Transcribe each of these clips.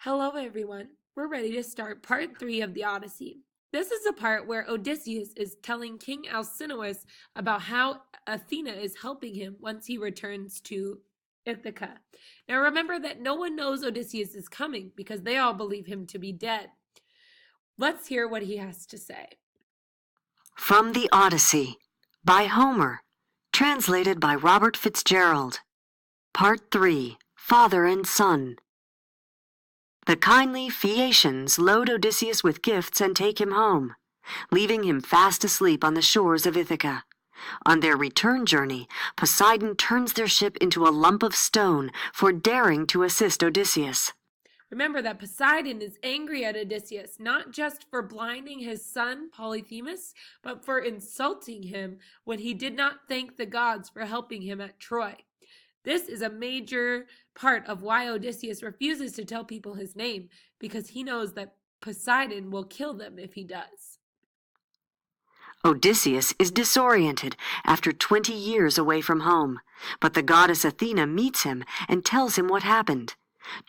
Hello, everyone. We're ready to start part 3 of the Odyssey. This is the part where Odysseus is telling King Alcinous about how Athena is helping him once he returns to Ithaca. Now, remember that no one knows Odysseus is coming because they all believe him to be dead. Let's hear what he has to say. From the Odyssey, by Homer, translated by Robert Fitzgerald. Part 3, Father and Son. The kindly Phaeacians load Odysseus with gifts and take him home, leaving him fast asleep on the shores of Ithaca. On their return journey, Poseidon turns their ship into a lump of stone for daring to assist Odysseus. Remember that Poseidon is angry at Odysseus, not just for blinding his son Polyphemus, but for insulting him when he did not thank the gods for helping him at Troy. This is a major part of why Odysseus refuses to tell people his name, because he knows that Poseidon will kill them if he does. Odysseus is disoriented after 20 years away from home, but the goddess Athena meets him and tells him what happened.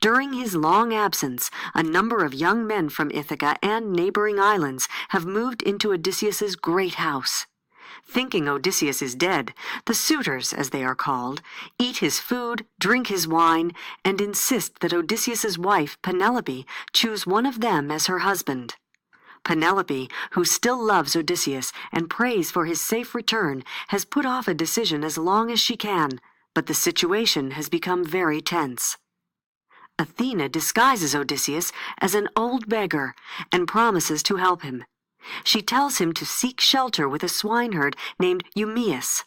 During his long absence, a number of young men from Ithaca and neighboring islands have moved into Odysseus's great house. Thinking Odysseus is dead, the suitors, as they are called, eat his food, drink his wine, and insist that Odysseus's wife, Penelope, choose one of them as her husband. Penelope, who still loves Odysseus and prays for his safe return, has put off a decision as long as she can, but the situation has become very tense. Athena disguises Odysseus as an old beggar and promises to help him. She tells him to seek shelter with a swineherd named Eumaeus.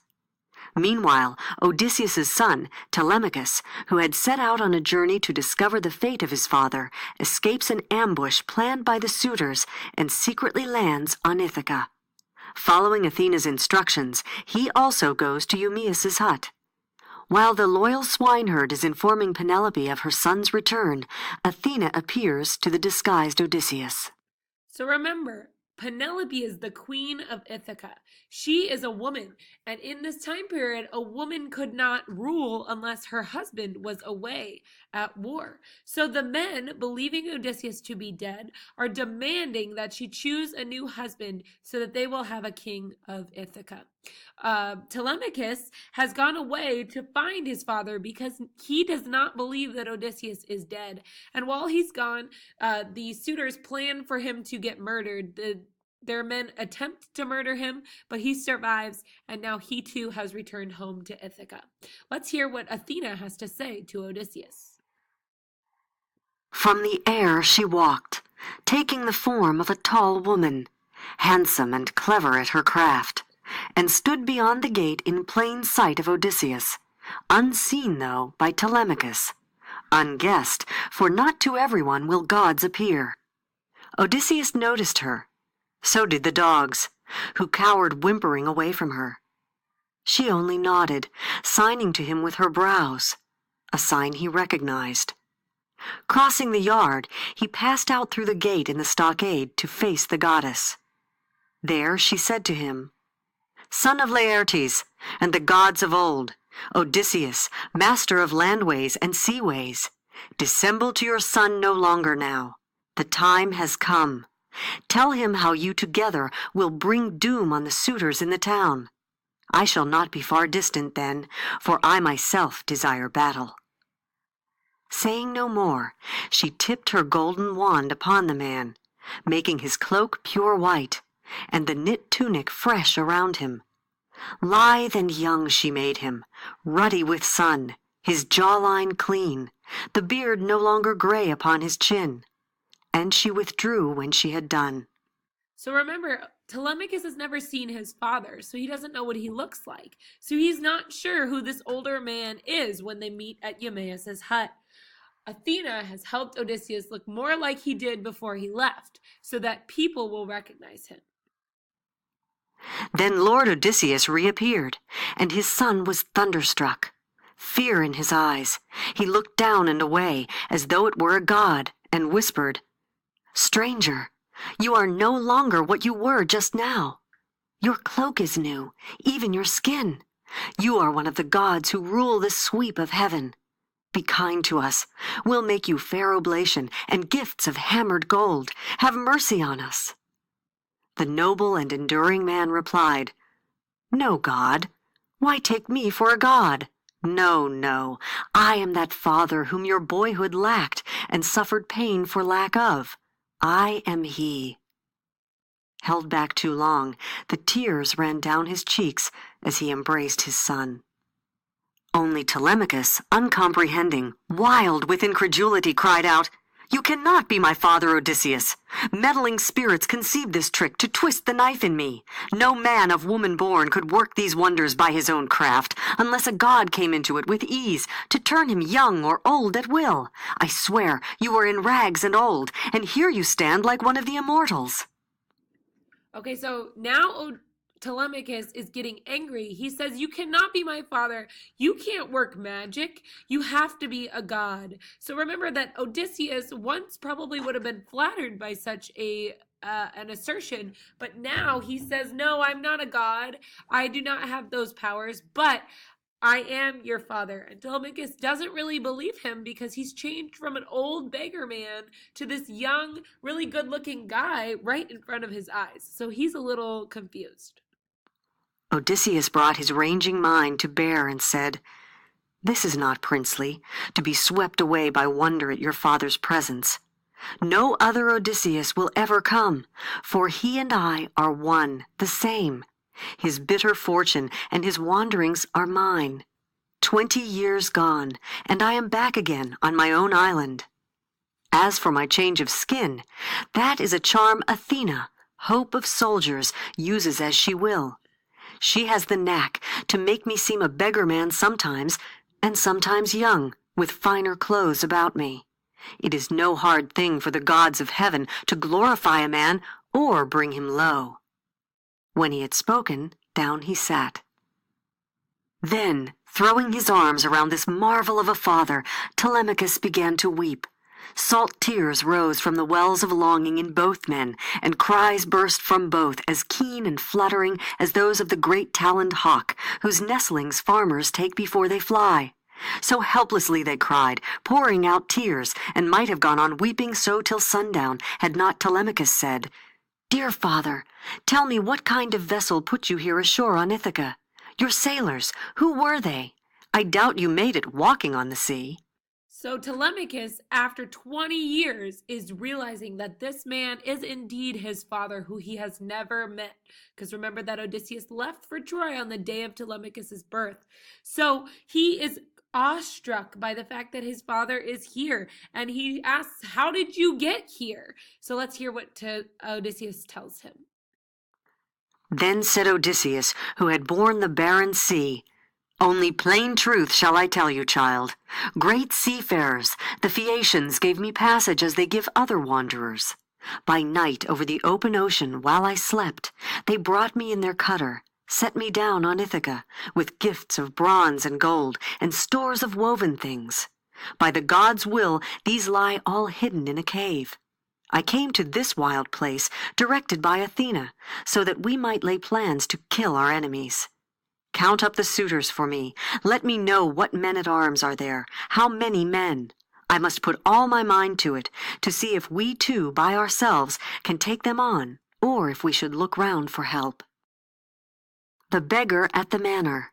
Meanwhile, Odysseus's son, Telemachus, who had set out on a journey to discover the fate of his father, escapes an ambush planned by the suitors and secretly lands on Ithaca. Following Athena's instructions, he also goes to Eumaeus's hut. While the loyal swineherd is informing Penelope of her son's return, Athena appears to the disguised Odysseus. So remember, Penelope is the queen of Ithaca. She is a woman, and in this time period, a woman could not rule unless her husband was away at war. So the men, believing Odysseus to be dead, are demanding that she choose a new husband so that they will have a king of Ithaca. Telemachus has gone away to find his father because he does not believe that Odysseus is dead. And while he's gone, the suitors plan for him to get murdered. Their men attempt to murder him, but he survives, and now he too has returned home to Ithaca. Let's hear what Athena has to say to Odysseus. From the air she walked, taking the form of a tall woman, handsome and clever at her craft, and stood beyond the gate in plain sight of Odysseus, unseen, though, by Telemachus, unguessed, for not to everyone will gods appear. Odysseus noticed her. So did the dogs, who cowered whimpering away from her. She only nodded, signing to him with her brows, a sign he recognized. Crossing the yard, he passed out through the gate in the stockade to face the goddess. There she said to him, "Son of Laertes, and the gods of old, Odysseus, master of landways and seaways, dissemble to your son no longer now. The time has come. Tell him how you together will bring doom on the suitors in the town. I shall not be far distant then, for I myself desire battle." Saying no more, she tipped her golden wand upon the man, making his cloak pure white, and the knit tunic fresh around him. Lithe and young she made him, ruddy with sun, his jawline clean, the beard no longer gray upon his chin. And she withdrew when she had done. So remember, Telemachus has never seen his father, so he doesn't know what he looks like. So he's not sure who this older man is when they meet at Eumaeus's hut. Athena has helped Odysseus look more like he did before he left, so that people will recognize him. Then Lord Odysseus reappeared, and his son was thunderstruck. Fear in his eyes, he looked down and away, as though it were a god, and whispered, "Stranger, you are no longer what you were just now. Your cloak is new, even your skin. You are one of the gods who rule the sweep of heaven. Be kind to us. We'll make you fair oblation and gifts of hammered gold. Have mercy on us." The noble and enduring man replied, "No god. Why take me for a god? No, no. I am that father whom your boyhood lacked and suffered pain for lack of. I am he." Held back too long, the tears ran down his cheeks as he embraced his son. Only Telemachus, uncomprehending, wild with incredulity, cried out, "You cannot be my father, Odysseus. Meddling spirits conceived this trick to twist the knife in me. No man of woman born could work these wonders by his own craft, unless a god came into it with ease, to turn him young or old at will. I swear you are in rags and old, and here you stand like one of the immortals." Okay, so now Telemachus is getting angry. He says, "You cannot be my father. You can't work magic. You have to be a god." So remember that Odysseus once probably would have been flattered by such an assertion, but now he says, "No, I'm not a god. I do not have those powers, but I am your father." And Telemachus doesn't really believe him because he's changed from an old beggar man to this young, really good-looking guy right in front of his eyes. So he's a little confused. Odysseus brought his ranging mind to bear and said, "This is not princely, to be swept away by wonder at your father's presence. No other Odysseus will ever come, for he and I are one, the same. His bitter fortune and his wanderings are mine. 20 years gone, and I am back again on my own island. As for my change of skin, that is a charm Athena, hope of soldiers, uses as she will. She has the knack to make me seem a beggar man sometimes, and sometimes young, with finer clothes about me. It is no hard thing for the gods of heaven to glorify a man or bring him low." When he had spoken, down he sat. Then, throwing his arms around this marvel of a father, Telemachus began to weep. Salt tears rose from the wells of longing in both men, and cries burst from both as keen and fluttering as those of the great-taloned hawk, whose nestlings farmers take before they fly. So helplessly they cried, pouring out tears, and might have gone on weeping so till sundown, had not Telemachus said, "Dear father, tell me what kind of vessel put you here ashore on Ithaca? Your sailors, who were they? I doubt you made it walking on the sea." So Telemachus, after 20 years, is realizing that this man is indeed his father, who he has never met. Because remember that Odysseus left for Troy on the day of Telemachus's birth. So he is awestruck by the fact that his father is here. And he asks, "How did you get here?" So let's hear what Odysseus tells him. Then said Odysseus, who had borne the barren sea, "Only plain truth shall I tell you, child. Great seafarers, the Phaeacians, gave me passage as they give other wanderers. By night over the open ocean, while I slept, they brought me in their cutter, set me down on Ithaca, with gifts of bronze and gold, and stores of woven things. By the gods' will, these lie all hidden in a cave. I came to this wild place, directed by Athena, so that we might lay plans to kill our enemies. Count up the suitors for me. Let me know what men-at-arms are there, how many men. I must put all my mind to it, to see if we two, by ourselves, can take them on, or if we should look round for help." The beggar at the manor.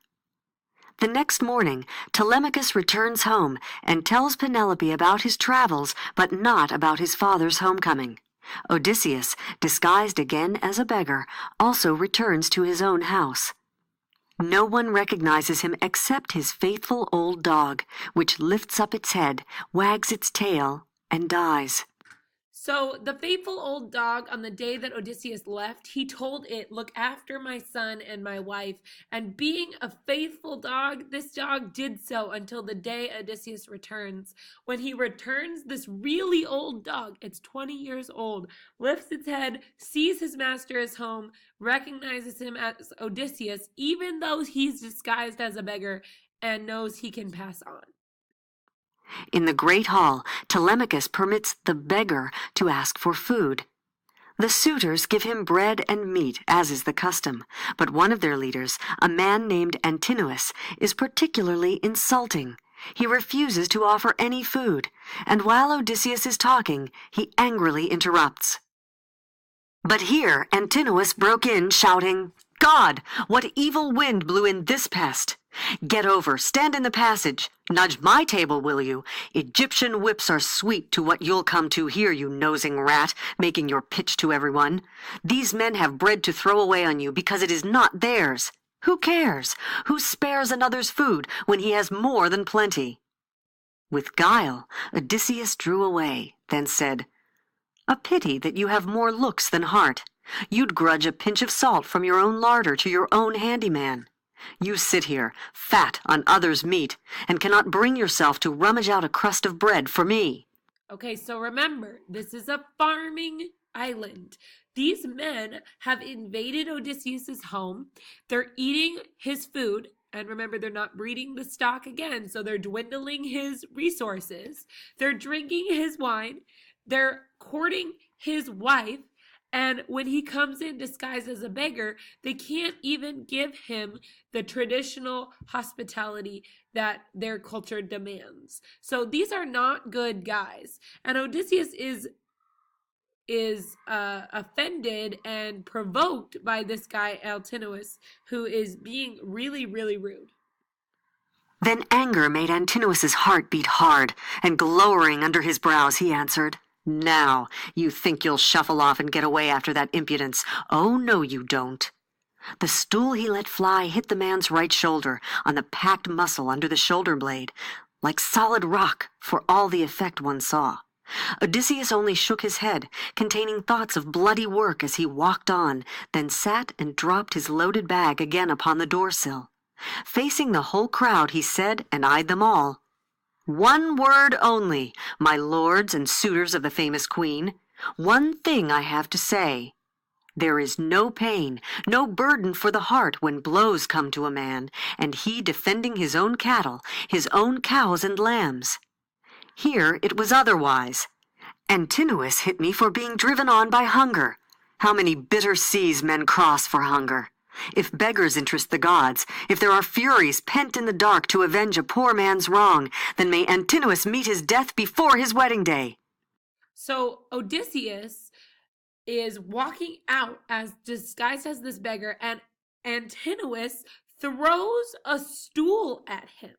The next morning, Telemachus returns home and tells Penelope about his travels, but not about his father's homecoming. Odysseus, disguised again as a beggar, also returns to his own house. No one recognizes him except his faithful old dog, which lifts up its head, wags its tail, and dies. So the faithful old dog, on the day that Odysseus left, he told it, "Look after my son and my wife." And being a faithful dog, this dog did so until the day Odysseus returns. When he returns, this really old dog, it's 20 years old, lifts its head, sees his master is home, recognizes him as Odysseus, even though he's disguised as a beggar, and knows he can pass on. In the great hall, Telemachus permits the beggar to ask for food. The suitors give him bread and meat, as is the custom, but one of their leaders, a man named Antinous, is particularly insulting. He refuses to offer any food, and while Odysseus is talking, he angrily interrupts. But here Antinous broke in, shouting, "God, what evil wind blew in this pest? Get over, stand in the passage. Nudge my table, will you? Egyptian whips are sweet to what you'll come to here, you nosing rat, making your pitch to everyone. These men have bread to throw away on you because it is not theirs. Who cares? Who spares another's food when he has more than plenty?" With guile, Odysseus drew away, then said, "A pity that you have more looks than heart. You'd grudge a pinch of salt from your own larder to your own handyman. You sit here, fat on others' meat, and cannot bring yourself to rummage out a crust of bread for me." Okay, so remember, this is a farming island. These men have invaded Odysseus's home. They're eating his food. And remember, they're not breeding the stock again, so they're dwindling his resources. They're drinking his wine. They're courting his wife. And when he comes in disguised as a beggar, they can't even give him the traditional hospitality that their culture demands. So these are not good guys. And Odysseus is offended and provoked by this guy Antinous, who is being really, really rude. Then anger made Antinous's heart beat hard, and glowering under his brows he answered, "Now, you think you'll shuffle off and get away after that impudence. Oh, no, you don't." The stool he let fly hit the man's right shoulder, on the packed muscle under the shoulder blade, like solid rock, for all the effect one saw. Odysseus only shook his head, containing thoughts of bloody work as he walked on, then sat and dropped his loaded bag again upon the door-sill. Facing the whole crowd, he said, and eyed them all, "One word only, my lords and suitors of the famous queen. One thing I have to say. There is no pain, no burden for the heart when blows come to a man, and he defending his own cattle, his own cows and lambs. Here it was otherwise. Antinous hit me for being driven on by hunger. How many bitter seas men cross for hunger! If beggars interest the gods, if there are furies pent in the dark to avenge a poor man's wrong, then may Antinous meet his death before his wedding day." So Odysseus is walking out as disguised as this beggar, and Antinous throws a stool at him.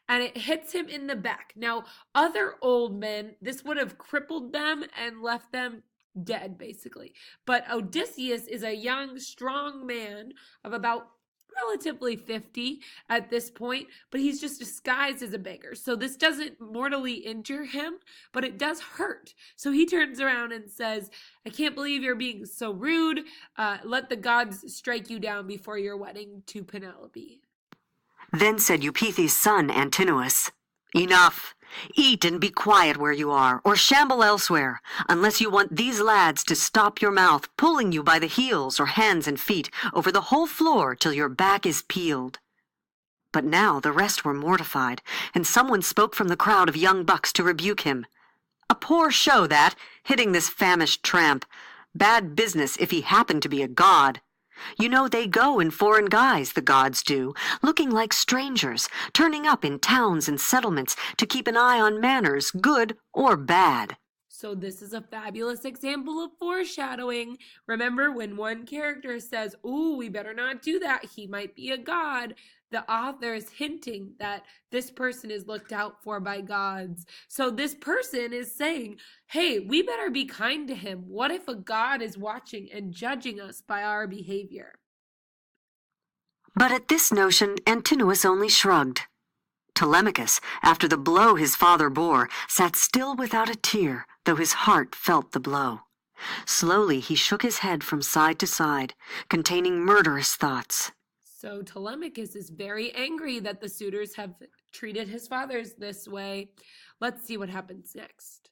And it hits him in the back. Now, other old men, this would have crippled them and left them dead, basically. But Odysseus is a young, strong man of about relatively 50 at this point, but he's just disguised as a beggar. So this doesn't mortally injure him, but it does hurt. So he turns around and says, "I can't believe you're being so rude. Let the gods strike you down before your wedding to Penelope." Then said Eupeithes' son Antinous, "Enough! Eat and be quiet where you are, or shamble elsewhere, unless you want these lads to stop your mouth, pulling you by the heels or hands and feet over the whole floor till your back is peeled." But now the rest were mortified, and someone spoke from the crowd of young bucks to rebuke him. "A poor show that, hitting this famished tramp. Bad business if he happened to be a god. You know they go in foreign guise, the gods do, looking like strangers, turning up in towns and settlements to keep an eye on manners, good or bad." So this is a fabulous example of foreshadowing. Remember when one character says, "Ooh, we better not do that. He might be a god." The author is hinting that this person is looked out for by gods. So this person is saying, hey, we better be kind to him. What if a god is watching and judging us by our behavior? But at this notion Antinous only shrugged. Telemachus, after the blow his father bore, sat still without a tear, though his heart felt the blow. Slowly he shook his head from side to side, containing murderous thoughts. So Telemachus is very angry that the suitors have treated his fathers this way. Let's see what happens next.